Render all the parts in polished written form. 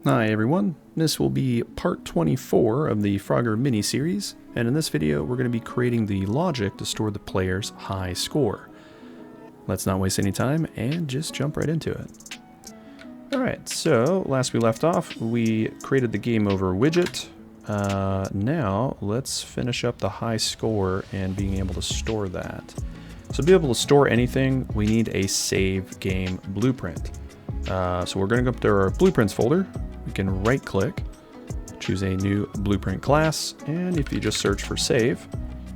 Hi everyone, this will be part 24 of the Frogger mini-series, and in this video we're going to be creating the logic to store the player's high score. Let's not waste any time and just jump right into it. Alright, so last we left off we created the game over widget. Now let's finish up the high score and being able to store that. So to be able to store anything we need a save game blueprint. So we're going to go up to our blueprints folder. We can right click, choose a new blueprint class, and if you just search for save,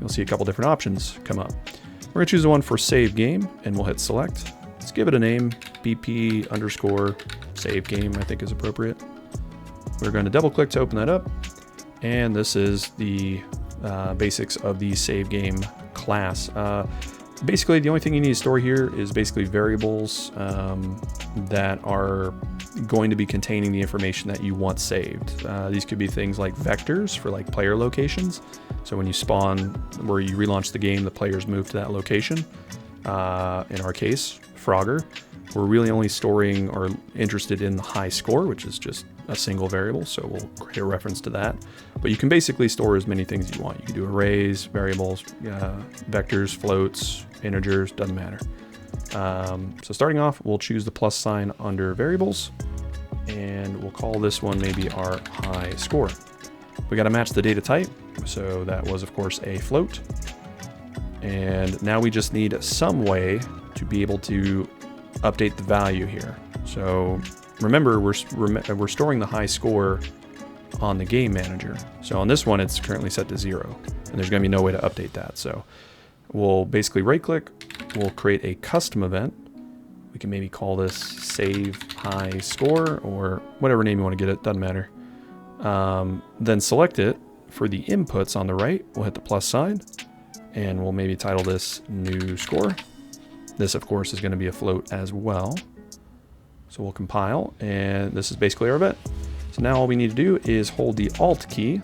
you'll see a couple different options come up. We're going to choose the one for save game, and we'll hit select. Let's give it a name, BP underscore save game, I think is appropriate. We're going to double click to open that up, and this is the basics of the save game class. Basically, the only thing you need to store here is basically variables that are going to be containing the information that you want saved. These could be things like vectors for like player locations. So when you spawn, where you relaunch the game, the players move to that location. In our case, Frogger, we're really only storing or interested in the high score, which is just a single variable, so we'll create a reference to that. But you can basically store as many things as you want. You can do arrays, variables, vectors, floats, integers, doesn't matter. So starting off, we'll choose the plus sign under variables, and we'll call this one maybe our high score. We got to match the data type, so that was of course a float. And now we just need some way to be able to update the value here. So remember, we're storing the high score on the game manager. So on this one, it's currently set to 0, and there's going to be no way to update that. So we'll basically right click, we'll create a custom event. We can maybe call this save high score or whatever name you want to get it, doesn't matter. Then select it for the inputs on the right. We'll hit the plus sign and we'll maybe title this new score. This of course is going to be a float as well. So we'll compile, and this is basically our event. So now all we need to do is hold the Alt key,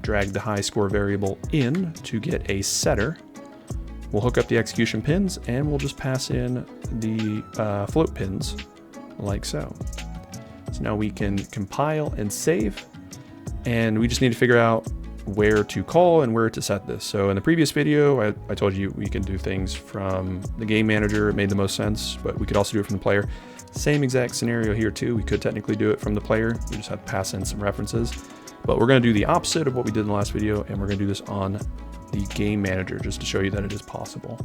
drag the high score variable in to get a setter. We'll hook up the execution pins, and we'll just pass in the float pins like so. So now we can compile and save, and we just need to figure out where to call and where to set this. So in the previous video, I told you we can do things from the game manager. It made the most sense, but we could also do it from the player. Same exact scenario here too. We could technically do it from the player. We just have to pass in some references. But we're going to do the opposite of what we did in the last video, and we're going to do this on the game manager just to show you that it is possible.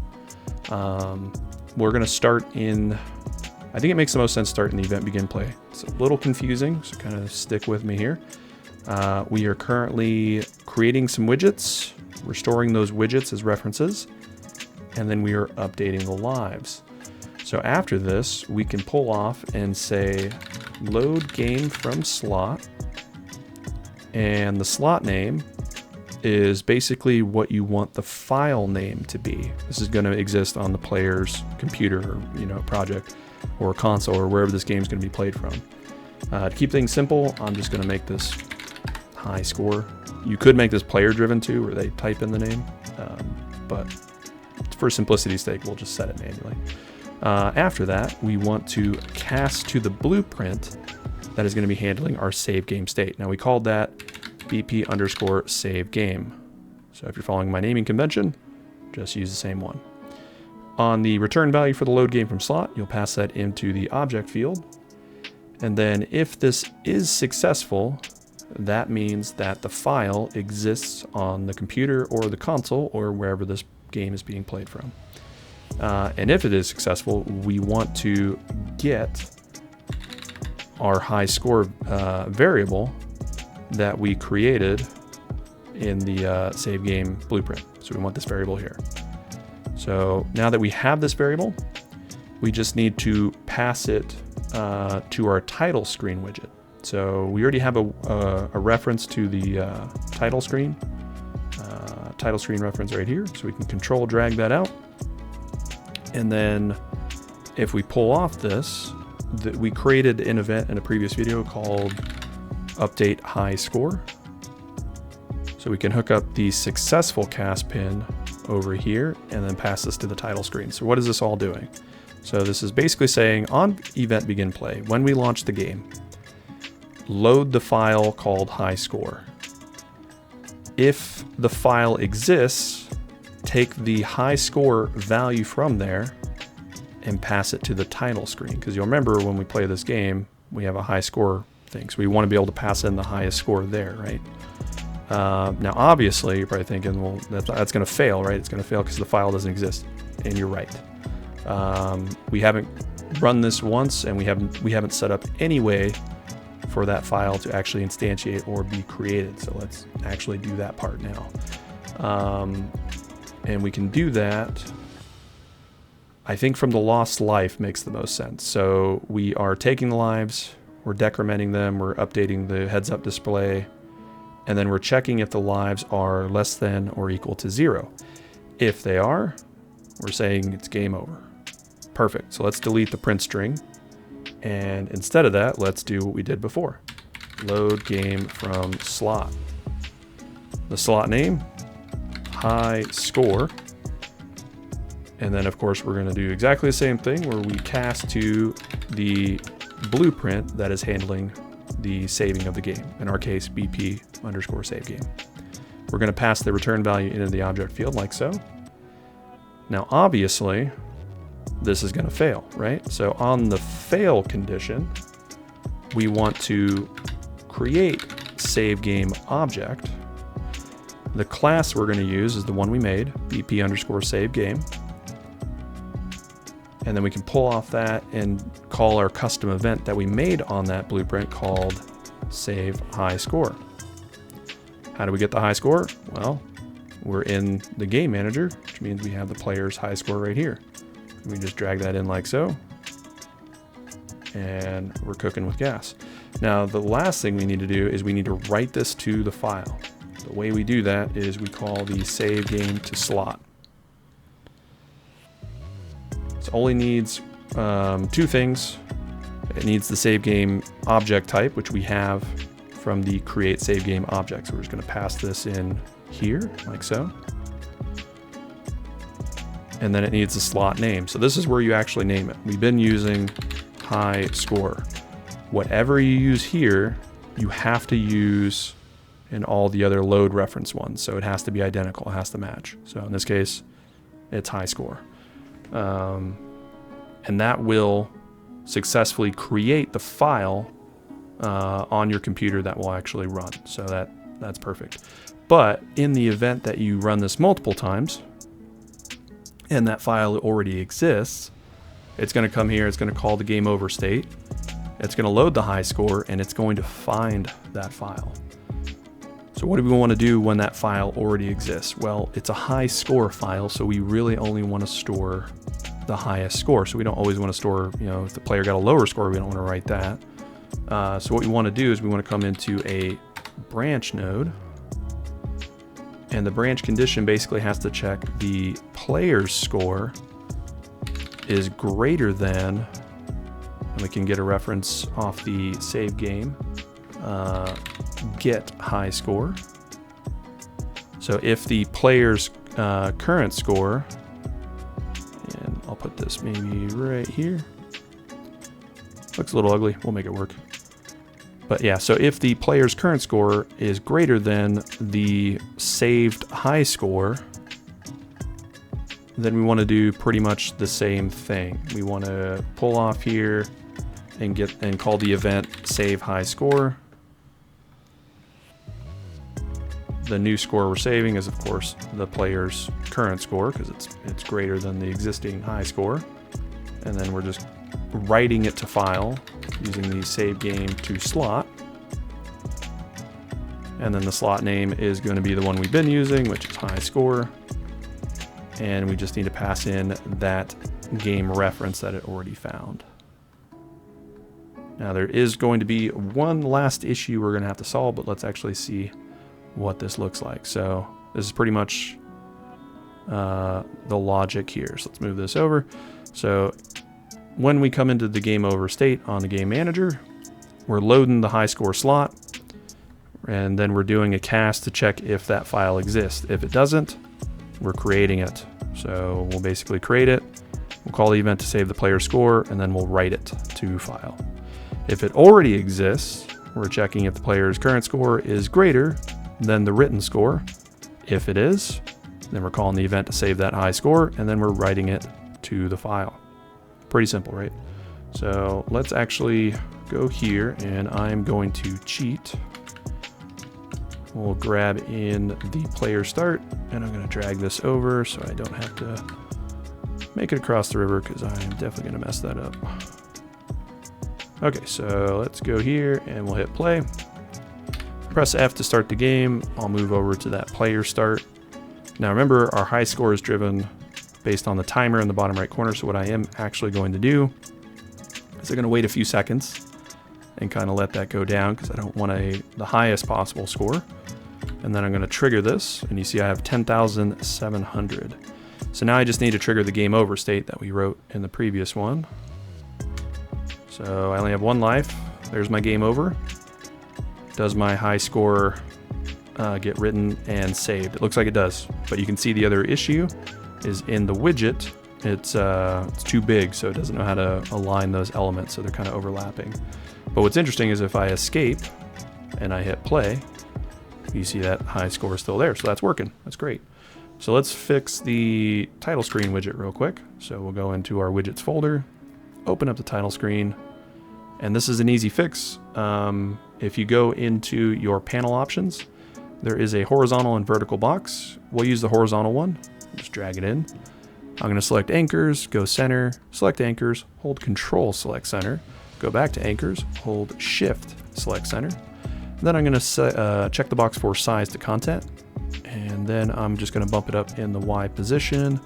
We're going to start in, I think it makes the most sense to start in the event begin play. It's a little confusing, so kind of stick with me here. We are currently creating some widgets. We're storing those widgets as references, and then we are updating the lives. So after this, we can pull off and say load game from slot, and the slot name is basically what you want the file name to be. This is going to exist on the player's computer or project or console or wherever this game is going to be played from. To keep things simple, I'm just going to make this high score. You could make this player driven too, where they type in the name, but for simplicity's sake, we'll just set it manually. After that, we want to cast to the blueprint that is going to be handling our save game state. Now we called that BP underscore save game. So if you're following my naming convention, just use the same one. On the return value for the load game from slot, you'll pass that into the object field. And then if this is successful, that means that the file exists on the computer or the console or wherever this game is being played from. And if it is successful, we want to get our high score variable that we created in the save game blueprint. So we want this variable here. So now that we have this variable, we just need to pass it to our title screen widget. So we already have a reference to the title screen reference right here. So we can control drag that out. And then if we pull off this, we created an event in a previous video called update high score. So we can hook up the successful cast pin over here and then pass this to the title screen. So what is this all doing? So this is basically saying on event begin play, when we launch the game, load the file called high score. If the file exists, take the high score value from there and pass it to the title screen. Because you'll remember when we play this game, we have a high score thing. So we want to be able to pass in the highest score there, right? Now, obviously, you're probably thinking, well, that's going to fail, right? It's going to fail because the file doesn't exist. And you're right. We haven't run this once, and we haven't set up any way for that file to actually instantiate or be created. So let's actually do that part now. And we can do that, I think, from the lost life makes the most sense. So we are taking the lives, we're decrementing them, we're updating the heads up display, and then we're checking if the lives are less than or equal to 0. If they are, we're saying it's game over. Perfect. So let's delete the print string. And instead of that, let's do what we did before. Load game from slot. The slot name, high score. And then, of course, we're going to do exactly the same thing where we cast to the blueprint that is handling the saving of the game. In our case, BP_save game. We're going to pass the return value into the object field like so. Now, obviously, this is going to fail, right? So on the fail condition, we want to create save game object. The class we're going to use is the one we made, BP_save game. And then we can pull off that and call our custom event that we made on that blueprint called save high score. How do we get the high score? Well, we're in the game manager, which means we have the player's high score right here. We just drag that in like so, and we're cooking with gas. Now, the last thing we need to do is we need to write this to the file. The way we do that is we call the save game to slot. It only needs two things. It needs the save game object type, which we have from the create save game object. So we're just going to pass this in here like so. And then it needs a slot name. So this is where you actually name it. We've been using high score. Whatever you use here, you have to use in all the other load reference ones. So it has to be identical, it has to match. So in this case, it's high score. And that will successfully create the file on your computer that will actually run. So that's perfect. But in the event that you run this multiple times, and that file already exists, it's going to come here, it's going to call the game over state, it's going to load the high score, and it's going to find that file. So what do we want to do when that file already exists? Well, it's a high score file, so we really only want to store the highest score. So we don't always want to store, if the player got a lower score, we don't want to write that. So what we want to do is we want to come into a branch node, and the branch condition basically has to check the player's score is greater than, and we can get a reference off the save game, get high score. So if the player's current score, and I'll put this maybe right here, looks a little ugly, we'll make it work. But yeah, so if the player's current score is greater than the saved high score, then we want to do pretty much the same thing. We want to pull off here and call the event save high score. The new score we're saving is, of course, the player's current score because it's greater than the existing high score. And then we're just writing it to file using the save game to slot. And then the slot name is going to be the one we've been using, which is high score. And we just need to pass in that game reference that it already found. Now there is going to be one last issue we're going to have to solve, but let's actually see what this looks like. So this is pretty much the logic here. So let's move this over. So when we come into the game over state on the game manager, we're loading the high score slot, and then we're doing a cast to check if that file exists. If it doesn't, we're creating it. So we'll basically create it, we'll call the event to save the player score, and then we'll write it to file. If it already exists, we're checking if the player's current score is greater than the written score. If it is, then we're calling the event to save that high score, and then we're writing it to the file. Pretty simple, right? So let's actually go here, and I'm going to cheat. We'll grab in the player start, and I'm going to drag this over so I don't have to make it across the river, because I'm definitely going to mess that up. Okay, so let's go here and we'll hit play. Press F to start the game. I'll move over to that player start. Now remember, our high score is driven based on the timer in the bottom right corner, so what I am actually going to do is I'm going to wait a few seconds and kind of let that go down, because I don't want the highest possible score. And then I'm going to trigger this, and you see I have 10,700. So now I just need to trigger the game over state that we wrote in the previous one. So I only have 1 life. There's my game over. Does my high score get written and saved? It looks like it does, but you can see the other issue is in the widget. It's too big, so it doesn't know how to align those elements, so they're kind of overlapping. But what's interesting is if I escape and I hit play, you see that high score is still there, so that's working. That's great. So let's fix the title screen widget real quick. So we'll go into our widgets folder, open up the title screen, and this is an easy fix. If you go into your panel options, there is a horizontal and vertical box. We'll use the horizontal one. Just drag it in. I'm going to select anchors, go center, select anchors, hold Control, select center, go back to anchors, hold Shift, select center. And then I'm going to check the box for size to content, and then I'm just going to bump it up in the Y position. And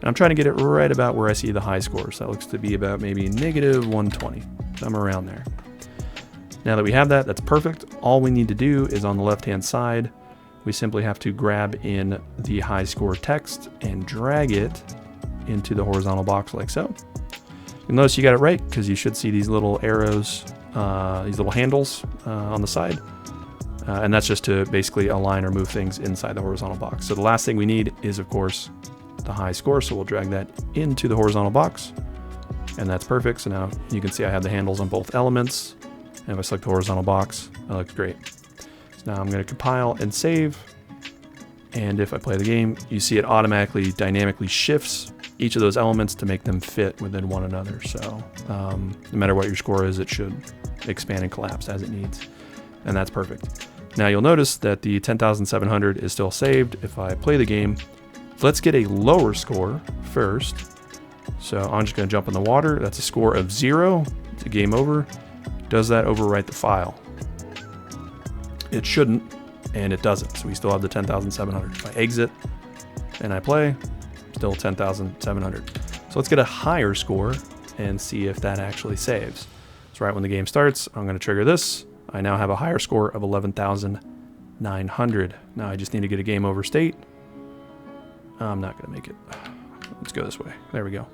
I'm trying to get it right about where I see the high scores. That looks to be about maybe -120, somewhere around there. Now that we have that, that's perfect. All we need to do is on the left-hand side, we simply have to grab in the high score text and drag it into the horizontal box like so. You'll notice you got it right, because you should see these little arrows, these little handles on the side. And that's just to basically align or move things inside the horizontal box. So the last thing we need is, of course, the high score. So we'll drag that into the horizontal box, and that's perfect. So now you can see I have the handles on both elements. And if I select the horizontal box, that looks great. So now I'm going to compile and save. And if I play the game, you see it automatically dynamically shifts each of those elements to make them fit within one another. So no matter what your score is, it should expand and collapse as it needs. And that's perfect. Now you'll notice that the 10,700 is still saved. If I play the game, let's get a lower score first. So I'm just going to jump in the water. That's a score of 0. It's a game over. Does that overwrite the file? It shouldn't, and it doesn't. So we still have the 10,700. If I exit and I play, still 10,700. So let's get a higher score and see if that actually saves. So right when the game starts, I'm going to trigger this. I now have a higher score of 11,900. Now I just need to get a game over state. I'm not going to make it. Let's go this way. There we go.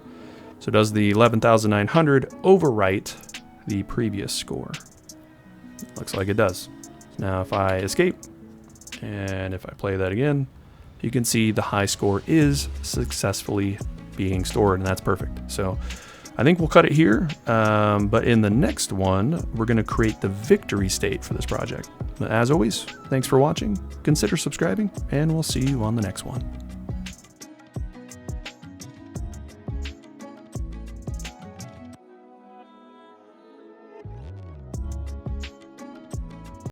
So does the 11,900 overwrite the previous score? Looks like it does. Now if I escape and if I play that again, you can see the high score is successfully being stored, and that's perfect. So I think we'll cut it here, but in the next one, we're going to create the victory state for this project. As always, thanks for watching, consider subscribing, and we'll see you on the next one.